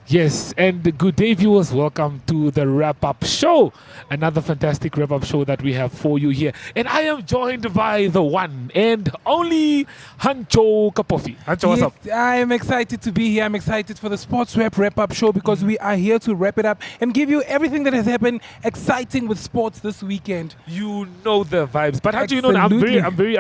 Yes, and good day, viewers. Welcome to the wrap-up show. Another fantastic wrap-up show that we have for you here. And I am joined by the one and only Hancho Kapofi. Hancho, what's up? I am excited to be here. I'm excited for the Sports Wrap-Up show because we are here to wrap it up and give you everything that has happened exciting with sports this weekend. You know the vibes. But Hancho, you know, I'm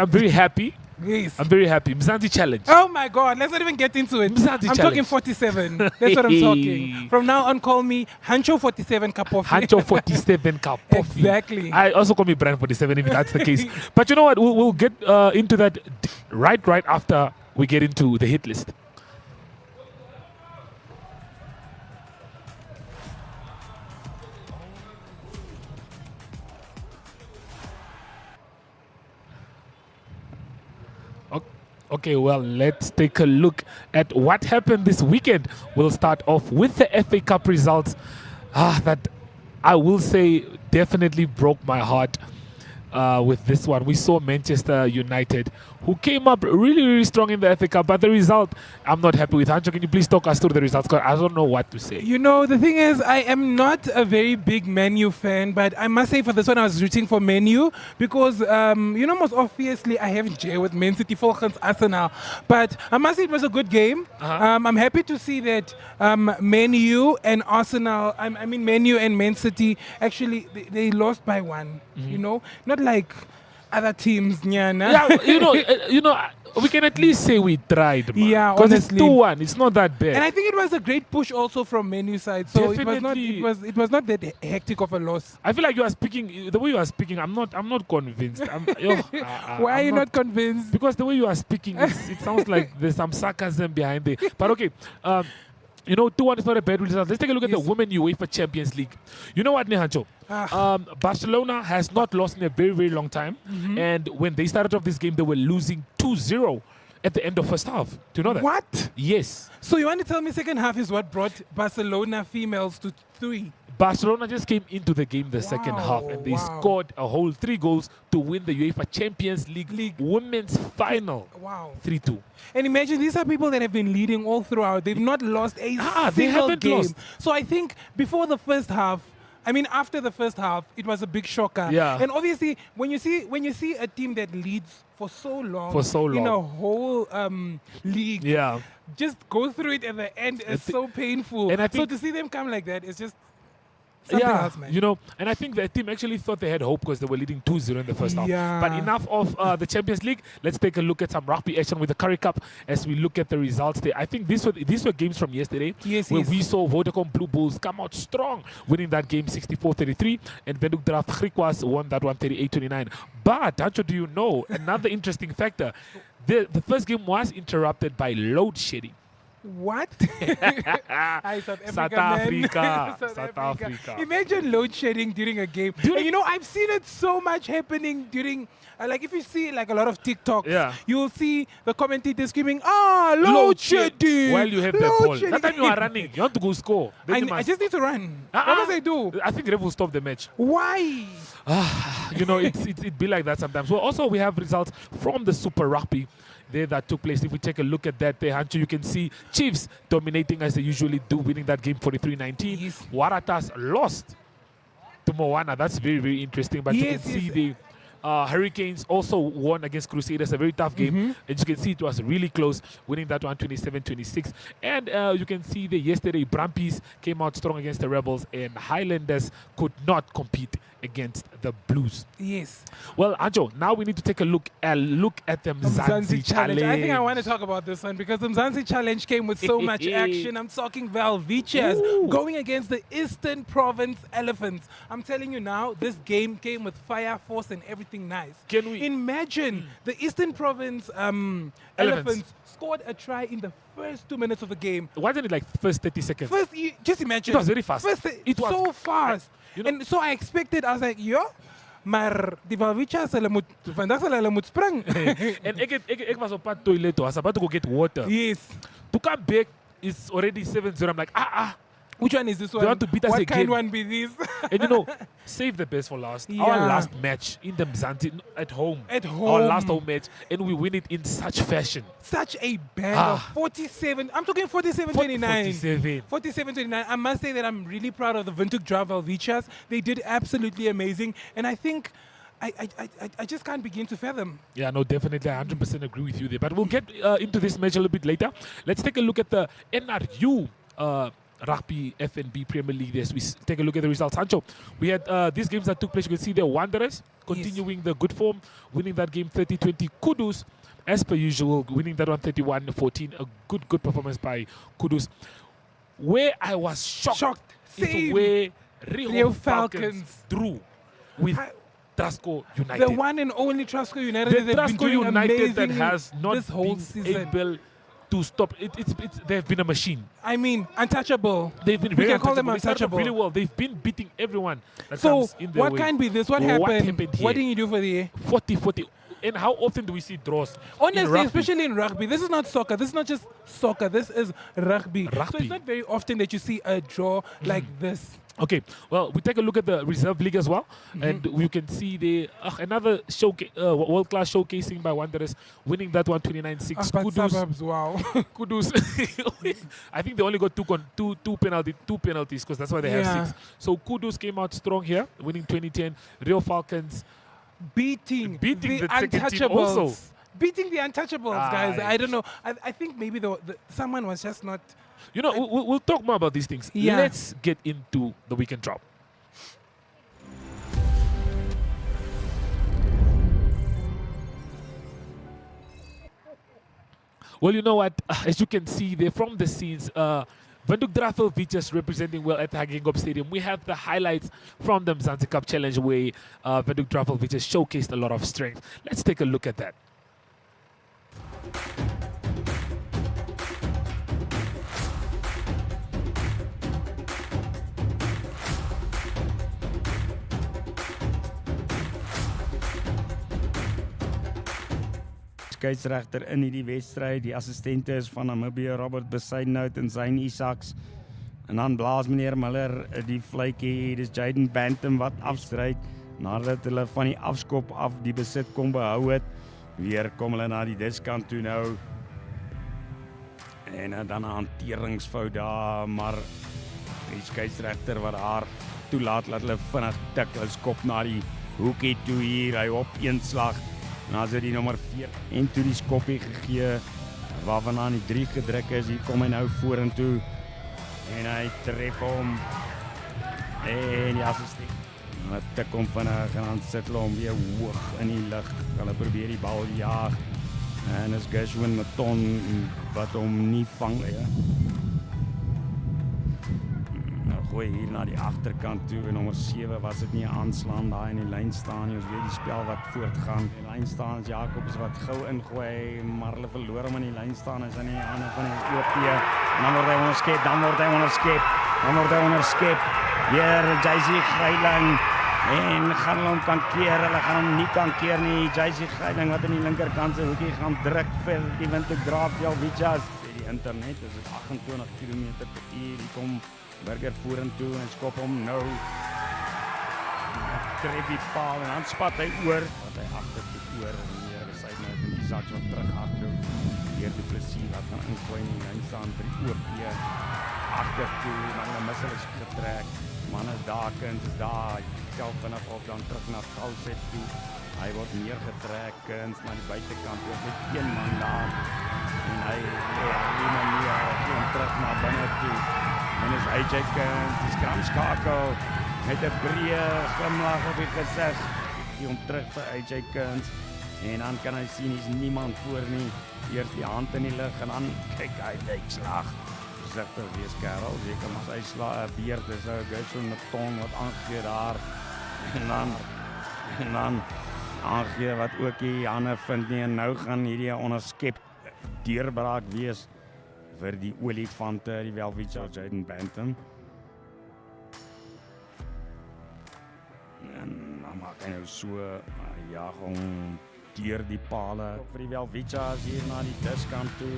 very happy. Yes. I'm very happy. Mzansi challenge. Oh my God, let's not even get into it. Mzansi I'm challenge. talking 47. That's what I'm talking. From now on, call me Hancho 47 Kapofi. Hancho 47 Kapofi. Exactly. I also call me Brand 47 if that's the case. But you know what? We'll get into that right after we get into the hit list. Okay, well, let's take a look at what happened this weekend. We'll start off with the FA Cup results that I will say definitely broke my heart with this one. We saw Manchester United, who came up really strong in the FA Cup, but the result I'm not happy with. Hancho, can you please talk us through the results? Because I don't know what to say. You know, the thing is, I am not a very big Man U fan, but I must say for this one, I was rooting for Man U because, most obviously, I have J with Man City, Volgens Arsenal. But I must say it was a good game. I'm happy to see that Man U and Arsenal, Man U and Man City, actually, they lost by one, you know? Not like other teams, nyana. Yeah, we can at least say we tried, man. Yeah, because it's honestly. 2-1. It's not that bad. And I think it was a great push also from Man U side. So it was not that hectic of a loss. I feel like you are speaking the way you are speaking. I'm not convinced. Why are you not convinced? Because the way you are speaking, it sounds like there's some sarcasm behind it. But okay. 2-1 is not a bad result. Let's take a look at the Women UEFA Champions League. You know what, Nehancho? Barcelona has not lost in a very, very long time. And when they started off this game, they were losing 2-0 at the end of first half. Do you know that? What? Yes. So you want to tell me second half is what brought Barcelona females to 3? Barcelona just came into the game the second half and they scored a whole 3 goals to win the UEFA Champions League Women's Final. Wow. 3-2. And imagine these are people that have been leading all throughout. They've not lost a single game. Lost. So I think before the first half, after the first half, it was a big shocker. Yeah. And obviously, when you see a team that leads for so long in a whole league, just go through it at the end is so painful. And so to see them come like that, it's just something else, man. And I think the team actually thought they had hope because they were leading 2-0 in the first half. But enough of the Champions League. Let's take a look at some rugby action with the Currie Cup as we look at the results there. I think these were games from yesterday where we saw Vodacom Blue Bulls come out strong, winning that game 64-33, and Windhoek Draft Griquas won that one 38-29. But, Hancho, do you know another interesting factor? The first game was interrupted by load shedding. What? South Africa. Imagine load shedding during a game. I've seen it so much happening during, if you see like a lot of TikToks, you will see the commentators screaming, load shedding. While you have the ball. That time you are running. You want to go score. I just need to run. What must I do? I think Rev will stop the match. Why? It be like that sometimes. Well, also we have results from the Super Rugby there that took place. If we take a look at that there, Hancho, you can see Chiefs dominating as they usually do, winning that game 43-19. Yes. Waratahs lost to Moana. That's very, very interesting. But you can see the Hurricanes also won against Crusaders, a very tough game. As you can see, it was really close, winning that one 27-26. And you can see that yesterday, Brumbies came out strong against the Rebels, and Highlanders could not compete against the Blues. Yes. Well, Anjo, now we need to take a look at the Mzansi Challenge. I think I want to talk about this one because the Mzansi Challenge came with so much action. I'm talking Valvichas going against the Eastern Province Elephants. I'm telling you now, this game came with fire, force, and everything nice. Can we imagine the Eastern Province Elephants scored a try in the first 2 minutes of the game. Wasn't it like first 30 seconds? Just imagine. It was very fast. It was so fast. And so I expected, I was like, maar die Valvichas vandaag hulle moet spring. And ek was op pad toilet, I was about to go get water. Yes. To come back, it's already 7-0. I'm like, Which one is this one? They want to beat us what again. kind one be this? And you know, save the best for last. Our Yeah. last match in the Mzansi at home. At Our home. last home match, and we win it in such fashion. Such a banger. Ah. 47. I'm talking 47-29. 47. 47-29. I must say that I'm really proud of the Oneuptwo Velvichas. They did absolutely amazing. And I think I just can't begin to fathom. Yeah, no, definitely. I 100% agree with you there. But we'll get into this match a little bit later. Let's take a look at the NRU Rugby FNB Premier League. Yes, we take a look at the results. Sancho, we had these games that took place. You can see the Wanderers continuing the good form, winning that game 30-20. Kudus, as per usual, winning that one 31-14. A good performance by Kudus. Where I was shocked is Same. where Rio Rio Falcons Falcons. drew with I- Trasco United. The one and only Trasco United. The they've been Trasco doing United that amazingly has not this whole been season. able to stop. They've been a machine. I mean, untouchable. They've been We very can call them untouchable. They started off untouchable. really well. They've been beating everyone that So, comes in their what way. can be this? What What happened? happened What here? did you do for the 40-40. And how often do we see draws? in Honestly, rugby? especially in rugby, this is not soccer. This is not just soccer. This is rugby. So Rugby. it's not very often that you see a draw like this. Okay, well, we take a look at the reserve league as well, and you can see the another world-class showcasing by Wanderers, winning that one 29-6. But Kudus, suburbs, wow. Kudus. I think they only got two penalties because that's why they Yeah. have 6. So Kudus came out strong here, winning 2010. Rio Falcons. Beating The the second team untouchables. also. Beating the untouchables, guys. Aye. I don't know. I think maybe someone was just not. You know, we'll talk more about these things. Yeah. Let's get into the weekend drop. Well, you know what? As you can see there from the scenes, Oneuptwo features representing well at Hagengop Stadium. We have the highlights from the Mzansi Cup Challenge where Oneuptwo features showcased a lot of strength. Let's take a look at that. Skeieregter in hierdie wedstryd. Die assistente is van Namibië, Robert Besuidenhout en Zayn Isaacs. En dan blaas meneer Miller die vletjie. Dis Jaden Bantam wat afstryd nadat hulle van die afskop af die besit kon behou het. Weer kom hulle na die diskant toe nou. En dan 'n hanteringsfout daar, maar die skeieregter wat haar toelaat laat hulle vinnig tik. Hulle skop na die hoekie toe hier. Hy op een slag. En dan is dit die nommer 4 en toe die skoppie gegee waarvan aan die 3 gedruk is. Hier kom hy nou vorentoe en hy tref hom en die assistent wat tik hom vinnig en dan sit hulle hom weer hoog in die lug. Hulle probeer die bal jaag en is Gershwin Maton wat hom nie vang ja. Nou gooi hier na die agterkant toe en nommer 7 was dit nie 'n aanslaan daar in die lyn staan nie. Ons weet die spel wat voortgaan. Die lyn staan is Jacobs wat gou ingooi, maar hulle verloor hom in die lyn staan is in die hande van die OP. En dan word hy onderskep. Weer JC Greiling en gaan hulle hom kan keer. Hulle gaan hom nie kan keer nie. JC Greiling wat aan die linkerkant se hoekie gaan druk vir die Oneuptwo Velvichas. Die internet is dit 28 km/h. Die kom Burger vorentoe en skop hom nou. Tref die paal en dan spat hy oor. Wat hy agter toe oor en weer sy nou in die sak wat terughardloop. Weer die plesie wat gaan ingooi en hy staan vir die OP agter toe. Maar hulle mis hulle getrek. Man is daar, kind is daar. Self vinnig op dan terug na Galset toe. Hy word neergetrek kuns na die buitekant. Daar is een man daar. En hy kom terug na binne toe. En is AJ Kuns, die skramskakel met 'n breë glimlag op die gesig. Die hom terug vir AJ Kuns. En dan kan hy sien hier's niemand voor nie. Eers die hand in die lug en dan kyk hy slag. Versigtig wees Karel, seker maar hy sla 'n beerd is ou Gershwin Maton wat aangegee daar. En dan aangegee wat ook die hande vind nie en nou gaan hierdie onderskep deurbraak wees vir die olifante, die Velvichas, Jaden Bantam. En dan maak hy nou so, jaag hom deur die pale. Vir die Velvichas hier na die diskant toe,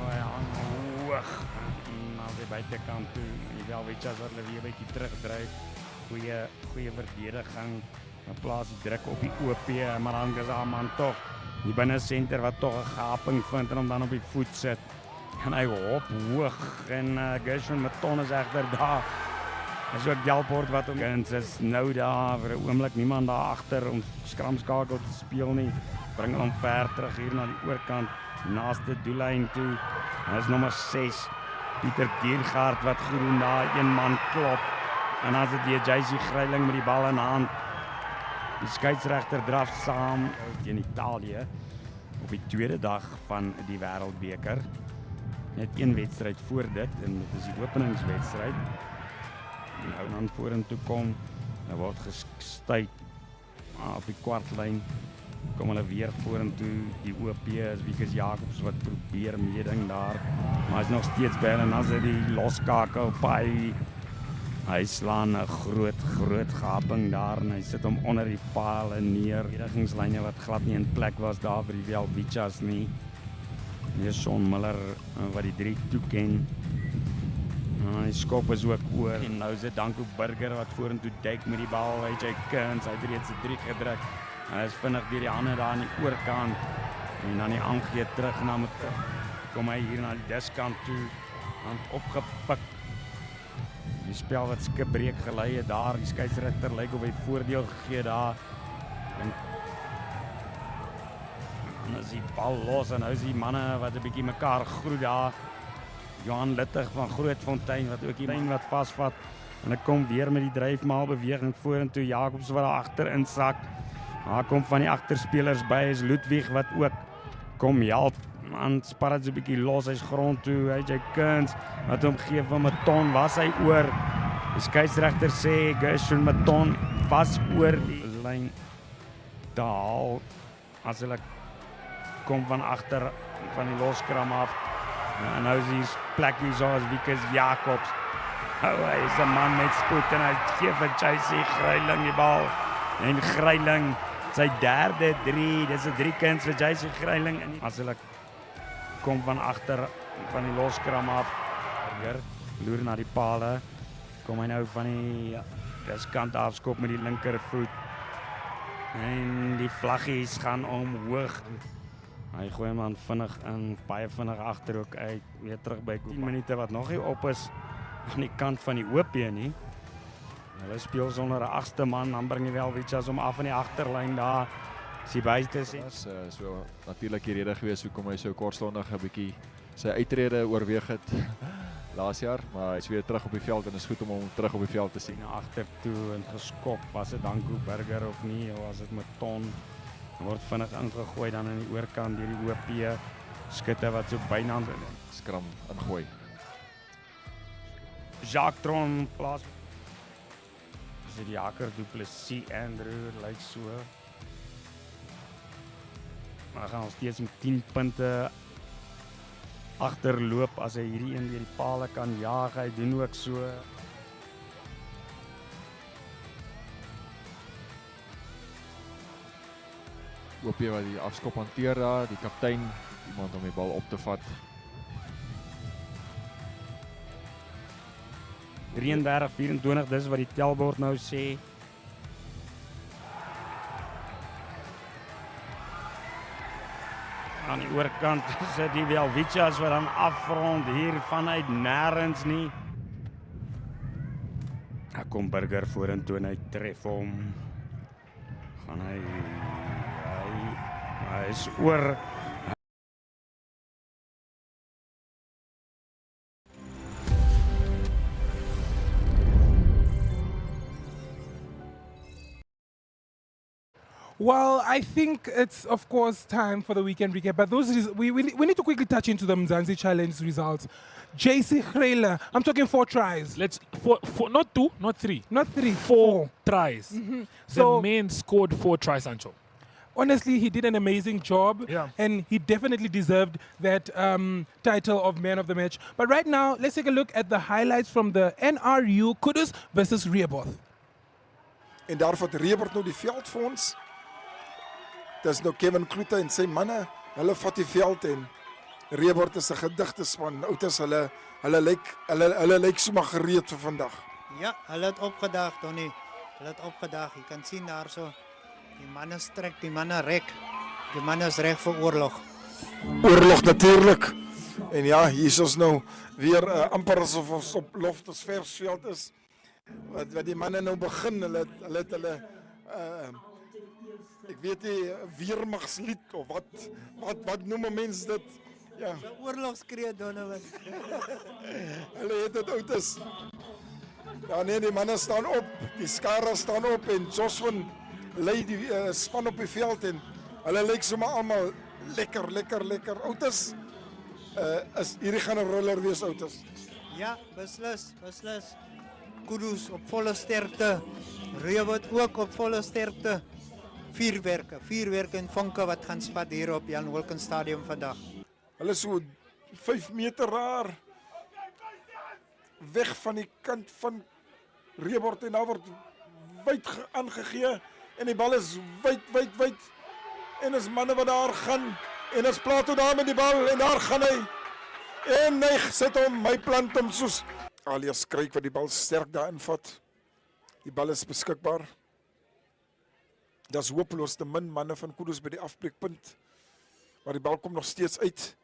hy hang oog na die buitekant toe. Die Welwetjas wat hulle weer 'n bietjie terugdryf. Goeie verdediging. In plaas die druk op die OP, maar dan is daar man tog die binne senter wat tog 'n gaping vind en hom dan op die voet sit. En hy hop hoog en Gershon Maton is egter daar. Is ook Delport wat hom is nou daar vir 'n oomblik niemand daar agter om skramskakel te speel nie. Bring hom ver terug hier na die oorkant naaste doellyn toe. Hy is nommer 6 Pieter Diergaard wat goed doen daar een man klop. En dan is dit die JC Greiling met die bal in hand. Die skeieregter draf saam teen Italië op die tweede dag van die Wêreldbeker. Net een wedstryd voor dit en dit is die openingswedstryd. Nou dan vorentoe kom, hy word gestuit op die kwartlyn. Kom hulle weer vorentoe, die OP is Wieke Jacobs wat probeer meeding daar, maar hy's nog steeds by en as hy die loskakel by hy slaan 'n groot gaping daar en hy sit hom onder die paal en neer. Verdedigingslyne wat glad nie in plek was daar vir die Welwetjas nie. Hier Sean Miller wat die 3 toeken. Die skop is ook oor en nou is dit Danko Burger wat vorentoe duik met die bal. Hy Kearns, hy het reeds 'n 3 gedruk. Hy is vinnig deur die hande daar aan die oorkant en dan die aangee terug na met kom hy hier na die diskant toe en opgepik. Die spel wat skipbreek gelei het daar, die skeieregter lyk of hy voordeel gegee daar. En dan is die bal los en nou is die manne wat 'n bietjie mekaar groet daar. Johan Littig van Grootfontein wat ook die lyn wat vasvat en hy kom weer met die dryfmaal beweging vorentoe. Jacobs wat daar agter insak. Daar kom van die agterspelers by is Ludwig wat ook kom help. Man spat dit so 'n bietjie los, hy's grond toe. Hy Kearns wat hom gee van Maton was hy oor. Die skeieregter sê Gershon Maton was oor die lyn te haal as hulle kom van agter van die loskram af. En nou is hier plekkie soos Wieke Jacobs. Hy is 'n man met spoed en hy gee vir JC Greiling die bal. En Greiling sy derde 3, dis 'n 3-kuns vir JC Greiling en as hulle kom van agter van die loskram af. Loer na die paal. Kom hy nou van die diskant afskop met die linkervoet. En die vlaggies gaan omhoog. Hy gooi hom dan vinnig in, baie vinnig agter ook uit. Weer terug by 10 minute wat nog nie op is aan die kant van die OP nie. Hulle speel sonder 'n 8ste man, dan bring die Welwetjas om af in die agterlyn daar. Is hy buite sien. So natuurlik die rede gewees hoekom hy so kortstondig 'n bietjie sy uittrede oorweeg het laas jaar, maar hy is weer terug op die veld en is goed om hom terug op die veld te sien. Na agter toe en geskop, was dit Danko Burger of nie, of was dit Maton? Word vinnig ingegooi dan aan die oorkant deur die OP skutte wat so byna skram ingooi. Jacques Tron plaas. Dis die Jaker Du Plessis Andrew lyk so. Maar gaan ons steeds met 10 punte agterloop as hy hierdie een deur die palle kan jaag. Hy doen ook so. OP wat die afskop hanteer daar, die kaptein, iemand om die bal op te vat. 33-24, dis wat die telbord nou sê. Aan die oorkant sit die Welwetjas wat dan afrond hier vanuit nêrens nie. Daar kom Burger vorentoe en hy tref hom. Gaan hy is oor. Well, I think it's, of course, time for the weekend recap. But we need to quickly touch into the Mzansi Challenge results. JC Grela, I'm talking 4 tries. Let's four, not 2, not 3. Not 3, 4 tries. So- The man scored 4 tries, Sancho. Honestly, he did an amazing job. Yeah. And he definitely deserved that title of Man of the Match. But right now, let's take a look at the highlights from the NRU Kudus versus Rehoboth. En daar vat Rehoboth nou die veld vir ons. Dis nou Kevin Kloete en sy manne. Hulle vat die veld en Reebord is 'n gedigte span. Outes hulle lyk sommer gereed vir vandag. Ja, hulle het opgedag, Donnie. Hulle het opgedag. Jy kan sien daarso. Die manne strek, die manne rek. Die manne is reg vir oorlog. Oorlog natuurlik. En ja, hier is ons nou weer amper asof ons op Loftus Versveld is. Wat die manne nou begin, hulle ek weet nie, weermagslied of wat noem 'n mens dit? Ja. Die oorlogskree, Donovan. Hulle het dit Outes. Ja nee, die manne staan op, die skare staan op en Joshua lei die span op die veld en hulle lyk sommer almal lekker. Outes is hierdie gaan 'n roller wees, Outes. Ja, beslis. Kudus op volle sterkte. Reebord ook op volle sterkte. Vuurwerke en vonke wat gaan spat hier op Jan Wolken Stadium vandag. Hulle is so 5 meter raar weg van die kant van Reebord en daar word wyd aangegee en die bal is wyd en is manne wat daar gaan en is Plato daar met die bal en daar gaan hy en hy sit hom, my plant hom soos alias skryk wat die bal sterk daarin vat. Die bal is beskikbaar. Daar's hopeloos te min manne van Kudus by die afbreekpunt. Maar die bal kom nog steeds uit.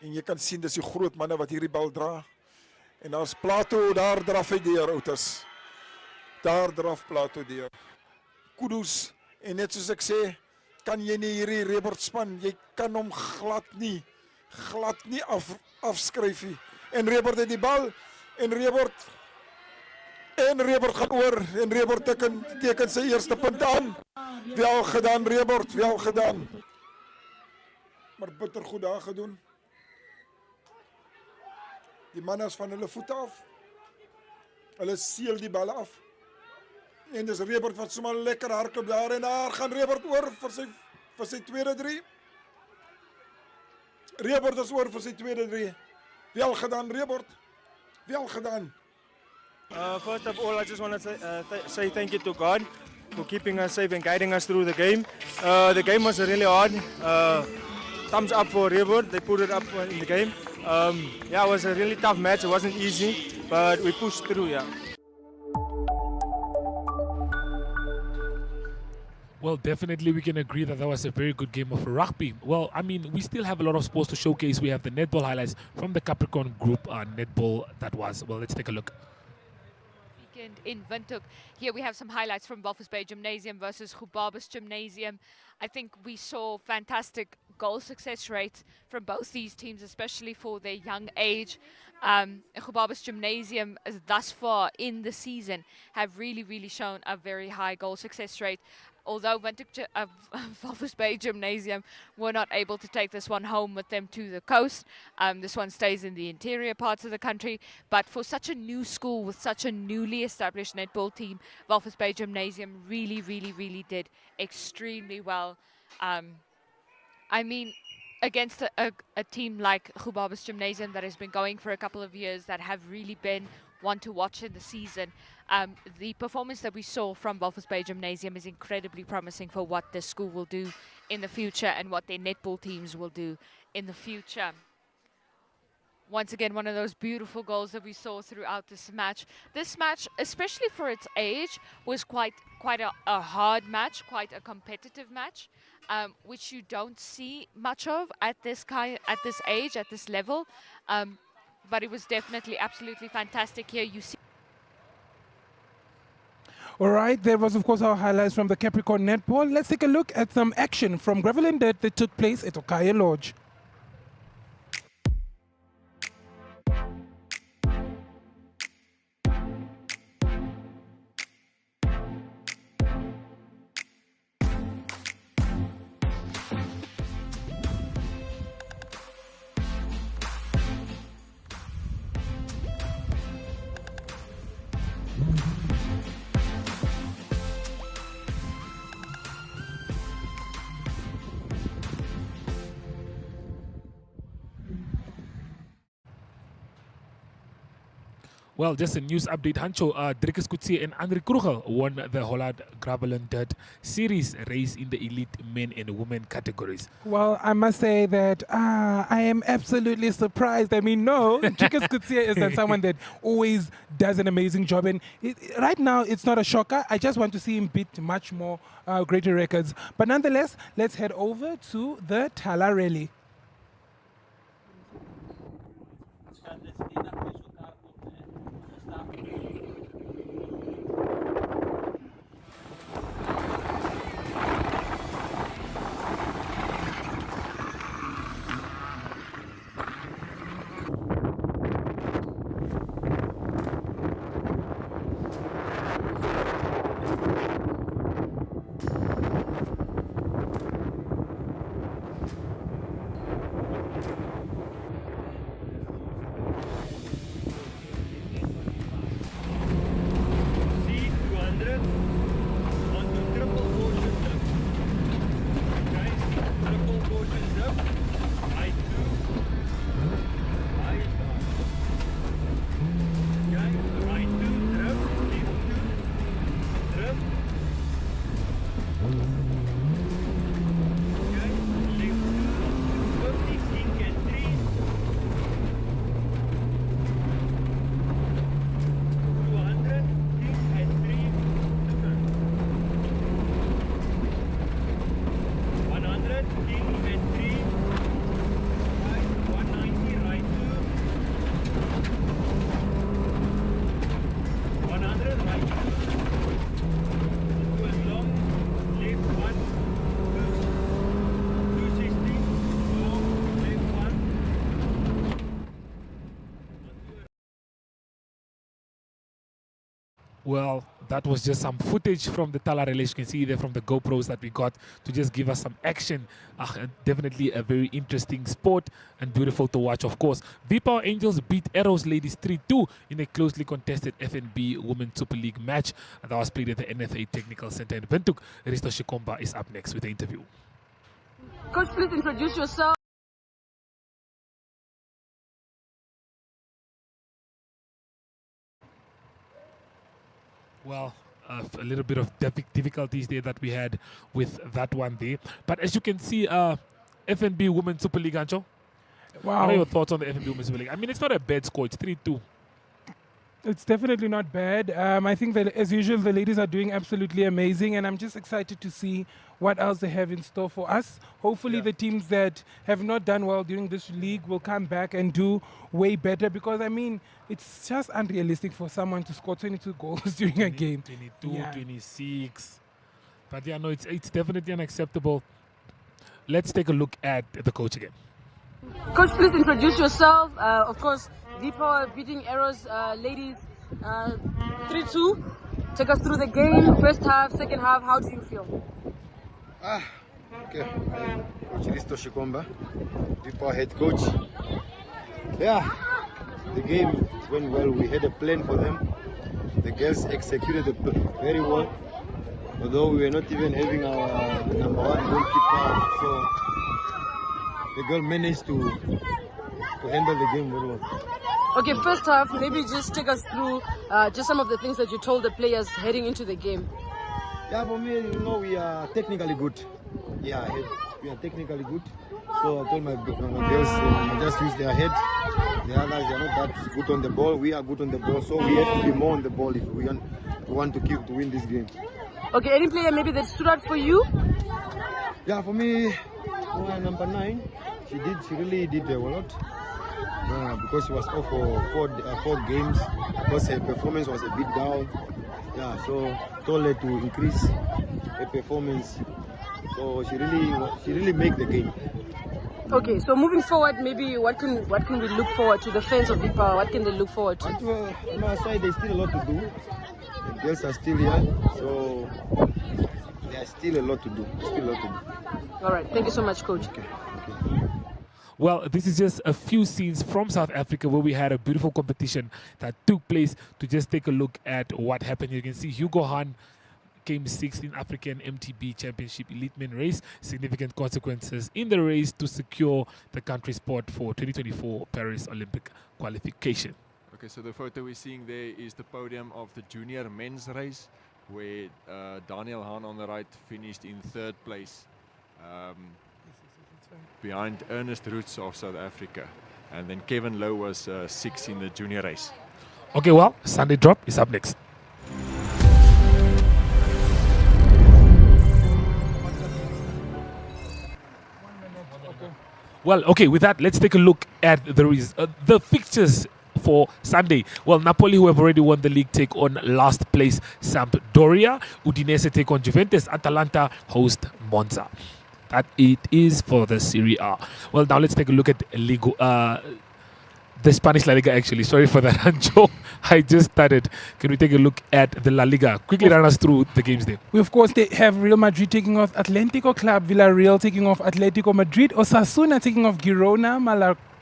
En jy kan sien dis die groot manne wat hierdie bal dra. En daar's Plato, daar draf hy deur, Outes. Daar draf Plato deur. Kudus, en net soos ek sê, kan jy nie hierdie Reebord span, jy kan hom glad nie afskryf nie. En Reebord het die bal, en Reebord gaan oor, en Reebord teken sy eerste punt aan. Wel gedaan, Reebord, wel gedaan. Maar bitter goed daar gedoen. Die manne is van hulle voete af. Hulle seel die balle af. En dis Reebord wat sommer lekker hardloop daar en daar gaan Reebord oor vir sy tweede 3. Reebord is oor vir sy tweede 3. Wel gedaan, Reebord. Wel gedaan. First of all, I just want to say thank you to God for keeping us safe and guiding us through the game. The game was really hard. Thumbs up for Reebord. They put it up in the game. Yeah, it was a really tough match. It wasn't easy, but we pushed through, yeah. Well, definitely we can agree that was a very good game of rugby. Well, I mean, we still have a lot of sports to showcase. We have the netball highlights from the Capricorn group netball that was. Well, let's take a look. Weekend in Windhoek. Here we have some highlights from Walvis Bay Gymnasium versus Gubabis Gymnasium. I think we saw fantastic goal success rates from both these teams, especially for their young age. Gubabis Gymnasium, thus far in the season, have really shown a very high goal success rate. Although Walvis Bay Gymnasium were not able to take this one home with them to the coast. This one stays in the interior parts of the country. But for such a new school with such a newly established netball team, Walvis Bay Gymnasium really did extremely well. I mean, against a team like Gubabis Gymnasium that has been going for a couple of years, that have really been one to watch in the season. The performance that we saw from Walvis Bay Gymnasium is incredibly promising for what this school will do in the future and what their netball teams will do in the future. Once again, one of those beautiful goals that we saw throughout this match. This match, especially for its age, was quite a hard match, quite a competitive match, which you don't see much of at this age, at this level. But it was definitely absolutely fantastic. Here you see. All right, there was, of course, our highlights from the Capricorn netball. Let's take a look at some action from Gravel and Dirt that took place at Okaya Lodge. Well, just a news update. Hancho, Driekus Coetzee and André Krugel won the Holland Gravelin Dirt Series race in the elite men and women categories. Well, I must say that I am absolutely surprised. I mean, no, Driekus Coetzee is not someone that always does an amazing job. And right now, it's not a shocker. I just want to see him beat much more greater records. But nonetheless, let's head over to the Thala Rally. Well, that was just some footage from the Thala Relay. You can see there from the GoPros that we got to just give us some action. Definitely a very interesting sport and beautiful to watch, of course. V-Power Angels beat Arrows Ladies 3-2 in a closely contested FNB Women's Super League match. And that was played at the NFA Technical Center in Windhoek. Risto Shikomba is up next with the interview. Coach, please introduce yourself. Well, a little bit of difficulties there that we had with that one there. But as you can see, FNB Women's Super League, Ancho. Wow. What are your thoughts on the FNB Women's Super League? I mean, it's not a bad score. It's 3-2. It's definitely not bad. I think that, as usual, the ladies are doing absolutely amazing, and I'm just excited to see what else they have in store for us. Hopefully, the teams that have not done well during this league will come back and do way better, because, I mean, it's just unrealistic for someone to score 22 goals during a game. 22, 26. But yeah, no, it's definitely unacceptable. Let's take a look at the coach again. Coach, please introduce yourself. Of course, V-Power beating Arrows Ladies 3-2. Take us through the game, first half, second half. How do you feel? Okay. Coach Risto Shikomba, V-Power head coach. Yeah, the game went well. We had a plan for them. The girls executed it very well. Although we were not even having our number one goalkeeper, so the girl managed to handle the game very well. Okay, first half, maybe just take us through just some of the things that you told the players heading into the game. Yeah, for me, we are technically good. Yeah, we are technically good. So I told my girls, just use their head. The others are not that good on the ball. We are good on the ball, so we have to be more on the ball if we want to win this game. Okay, any player maybe that stood out for you? Yeah, for me, number 9, she really did a lot. Because she was off for 4 games, because her performance was a bit down. Yeah, so told her to increase her performance. So she really made the game. Okay, so moving forward, maybe what can we look forward to, the fans of V-Power? What can they look forward to? On our side, there's still a lot to do. The girls are still here, so there's still a lot to do. All right, thank you so much, Coach. Okay. Well, this is just a few scenes from South Africa where we had a beautiful competition that took place. To just take a look at what happened. You can see Hugo Hahn came 6th in African MTB Championship Elite Men race. Significant consequences in the race to secure the country spot for 2024 Paris Olympic qualification. Okay, so the photo we're seeing there is the podium of the junior men's race, where Daniel Hahn on the right finished in 3rd place, behind Ernest Roots of South Africa. And then Kevin Lowe was 6th in the junior race. Okay, well, Sunday Drop is up next. Well, okay, with that, let's take a look at the fixtures for Sunday. Well, Napoli, who have already won the league, take on last place Sampdoria. Udinese take on Juventus. Atalanta host Monza. That it is for the Serie A. Well, now let's take a look at the Spanish La Liga, actually. Sorry for that, Anjo. I just started. Can we take a look at the La Liga? Quickly run us through the games there. Of course, they have Real Madrid taking off Atlético Club, Villarreal taking off Atlético Madrid, Osasuna taking off Girona,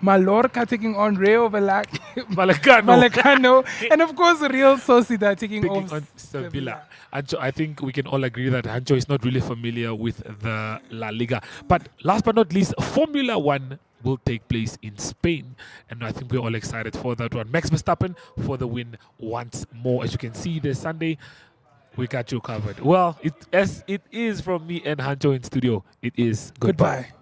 Mallorca taking on Rayo Vallecano, and of course Real Sociedad taking off Sevilla. Anjo, I think we can all agree that Anjo is not really familiar with the La Liga. But last but not least, Formula One will take place in Spain, and I think we're all excited for that one. Max Verstappen for the win once more. As you can see this Sunday, we got you covered. Well, as it is from me and Hancho in studio, it is goodbye.